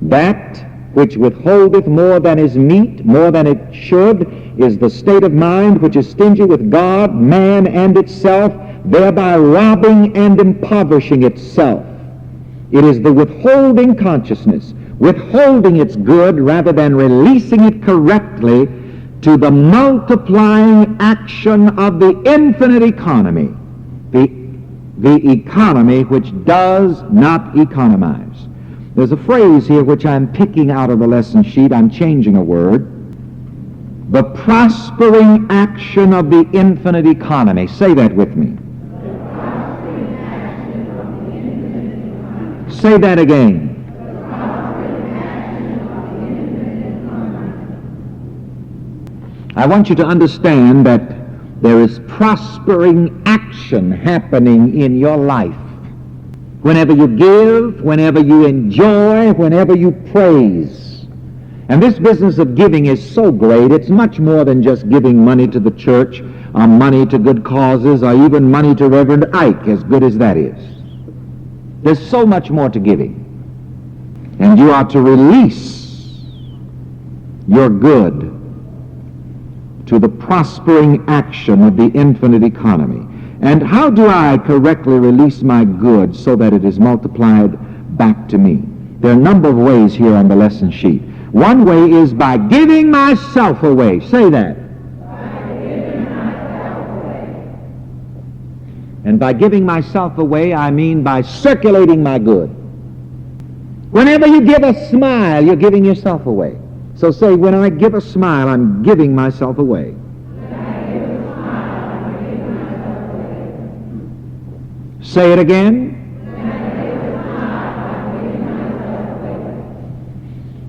That which withholdeth more than is meet, more than it should, is the state of mind which is stingy with God, man, and itself, thereby robbing and impoverishing itself. It is the withholding consciousness, withholding its good rather than releasing it correctly to the multiplying action of the infinite economy, the economy which does not economize. There's a phrase here which I'm picking out of the lesson sheet. I'm changing a word. The prospering action of the infinite economy. Say that with me. Say that again. I want you to understand that there is prospering action happening in your life. Whenever you give, whenever you enjoy, whenever you praise. And this business of giving is so great, it's much more than just giving money to the church, or money to good causes, or even money to Reverend Ike, as good as that is. There's so much more to giving. And you are to release your good to the prospering action of the infinite economy. And how do I correctly release my good so that it is multiplied back to me? There are a number of ways here on the lesson sheet. One way is by giving myself away. Say that. By giving myself away. And by giving myself away, I mean by circulating my good. Whenever you give a smile, you're giving yourself away. So say, when I give a smile, I'm giving myself away. Say it again.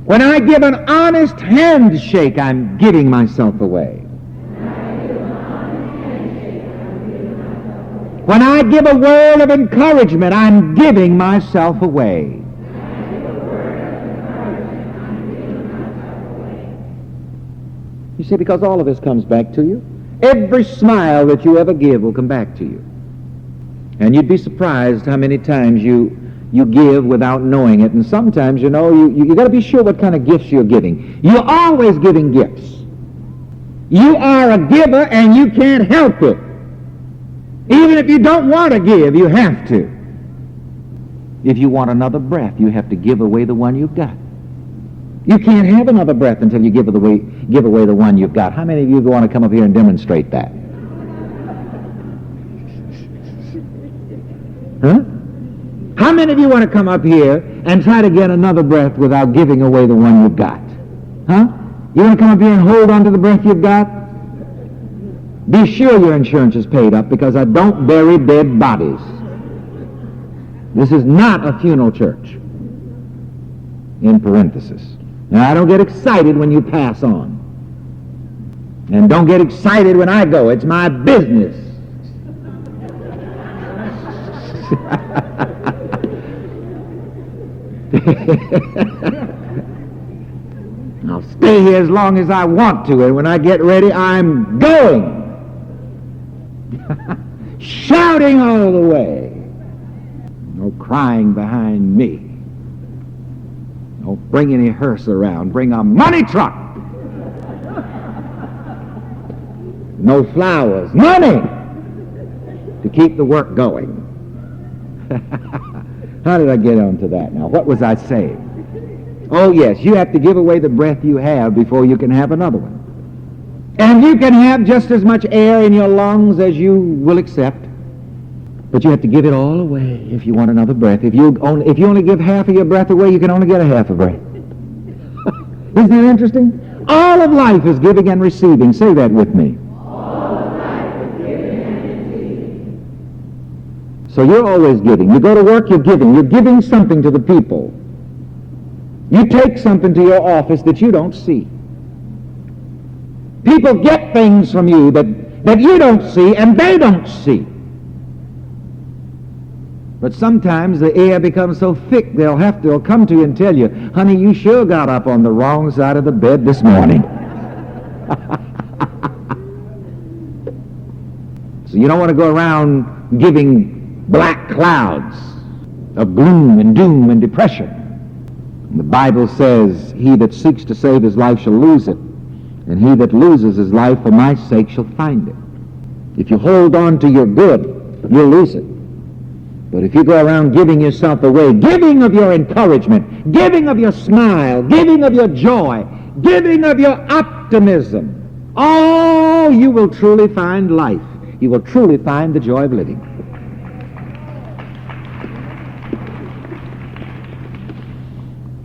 When I give an honest handshake, I'm giving myself away. When I give a word of encouragement, I'm giving myself away. You see, because all of this comes back to you. Every smile that you ever give will come back to you. And you'd be surprised how many times you give without knowing it. And sometimes, you got to be sure what kind of gifts you're giving. You're always giving gifts. You are a giver and you can't help it. Even if you don't want to give, you have to. If you want another breath, you have to give away the one you've got. You can't have another breath until you give away the one you've got. How many of you want to come up here and demonstrate that? Huh? How many of you want to come up here and try to get another breath without giving away the one you've got? Huh? You want to come up here and hold on to the breath you've got? Be sure your insurance is paid up, because I don't bury dead bodies. This is not a funeral church. In parenthesis. Now, I don't get excited when you pass on. And don't get excited when I go. It's my business. I'll stay here as long as I want to, and when I get ready, I'm going. Shouting all the way. No crying behind me. Don't bring any hearse around. Bring a money truck. No flowers. Money to keep the work going. How did I get onto that now? What was I saying? Oh, yes, you have to give away the breath you have before you can have another one. And you can have just as much air in your lungs as you will accept. But you have to give it all away if you want another breath. If you only give half of your breath away, you can only get a half a breath. Isn't that interesting? All of life is giving and receiving. Say that with me. All of life is giving and receiving. So you're always giving. You go to work, you're giving. You're giving something to the people. You take something to your office that you don't see. People get things from you that you don't see and they don't see. But sometimes the air becomes so thick they'll come to you and tell you, honey, you sure got up on the wrong side of the bed this morning. So you don't want to go around giving black clouds of gloom and doom and depression. The Bible says, he that seeks to save his life shall lose it, and he that loses his life for my sake shall find it. If you hold on to your good, you'll lose it. But if you go around giving yourself away, giving of your encouragement, giving of your smile, giving of your joy, giving of your optimism, oh, you will truly find life. You will truly find the joy of living.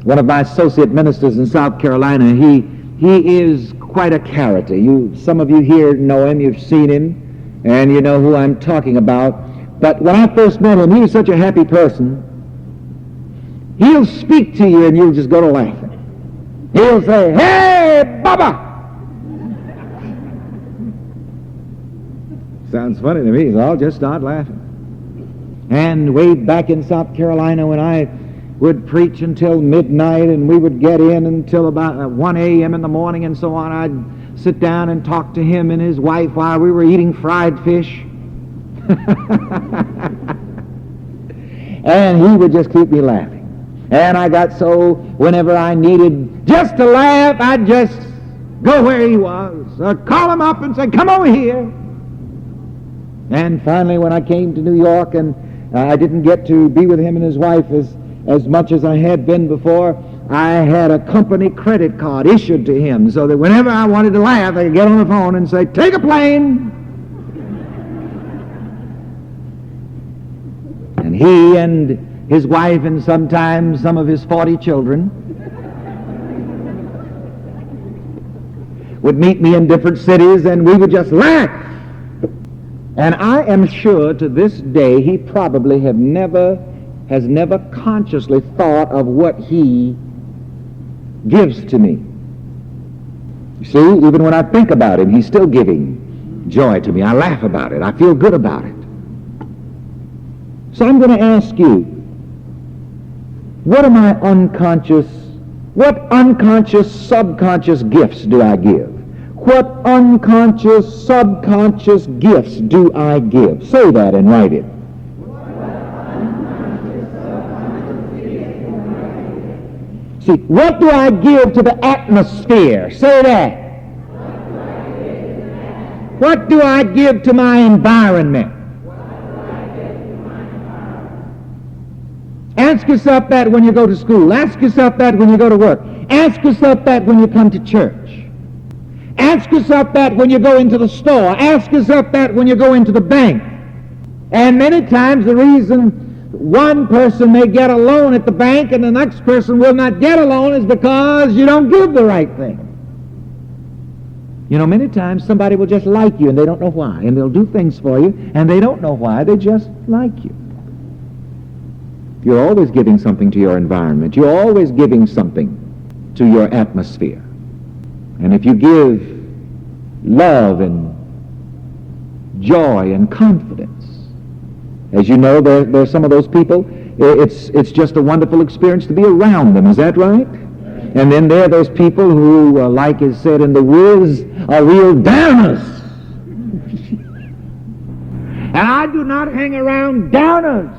One of my associate ministers in South Carolina, he is quite a character. Some of you here know him, you've seen him, and you know who I'm talking about. But when I first met him, he was such a happy person. He'll speak to you and you'll just go to laughing. He'll say, "Hey, Baba!" Sounds funny to me, so I'll just start laughing. And way back in South Carolina, when I would preach until midnight and we would get in until about 1 a.m. in the morning and so on, I'd sit down and talk to him and his wife while we were eating fried fish. And he would just keep me laughing. And I got so, whenever I needed just to laugh, I'd just go where he was, or call him up and say, "Come over here." And finally, when I came to New York and I didn't get to be with him and his wife as much as I had been before, I had a company credit card issued to him so that whenever I wanted to laugh, I could get on the phone and say, "Take a plane." And he and his wife and sometimes some of his 40 children would meet me in different cities and we would just laugh. And I am sure to this day he probably has never consciously thought of what he gives to me. You see, even when I think about him, he's still giving joy to me. I laugh about it. I feel good about it. So I'm going to ask you, what unconscious, subconscious gifts do I give? What unconscious, subconscious gifts do I give? Say that and write it. See, what do I give to the atmosphere? Say that. What do I give to my environment? Ask yourself that when you go to school. Ask yourself that when you go to work. Ask yourself that when you come to church. Ask yourself that when you go into the store. Ask yourself that when you go into the bank. And many times the reason one person may get a loan at the bank and the next person will not get a loan is because you don't give the right thing. You know, many times somebody will just like you and they don't know why. And they'll do things for you and they don't know why. They just like you. You're always giving something to your environment. You're always giving something to your atmosphere. And if you give love and joy and confidence, as you know, there's some of those people, it's just a wonderful experience to be around them. Is that right? And then there are those people who, like is said in the Wiz, are real downers. And I do not hang around downers.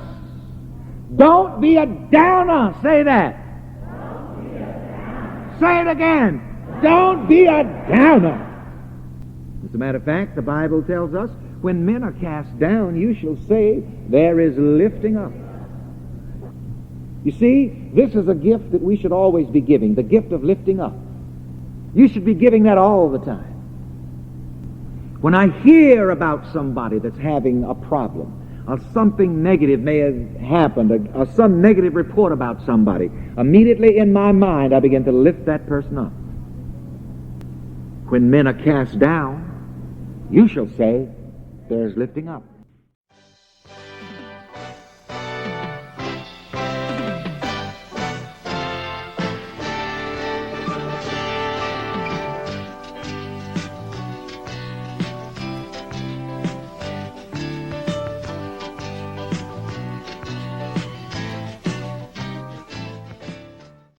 Don't be a downer. Say that. Say it again. Don't be a downer. As a matter of fact, the Bible tells us, when men are cast down, you shall say, there is lifting up. You see, this is a gift that we should always be giving, the gift of lifting up. You should be giving that all the time. When I hear about somebody that's having a problem, or something negative may have happened, or some negative report about somebody, immediately in my mind I begin to lift that person up. When men are cast down, you shall say, there's lifting up.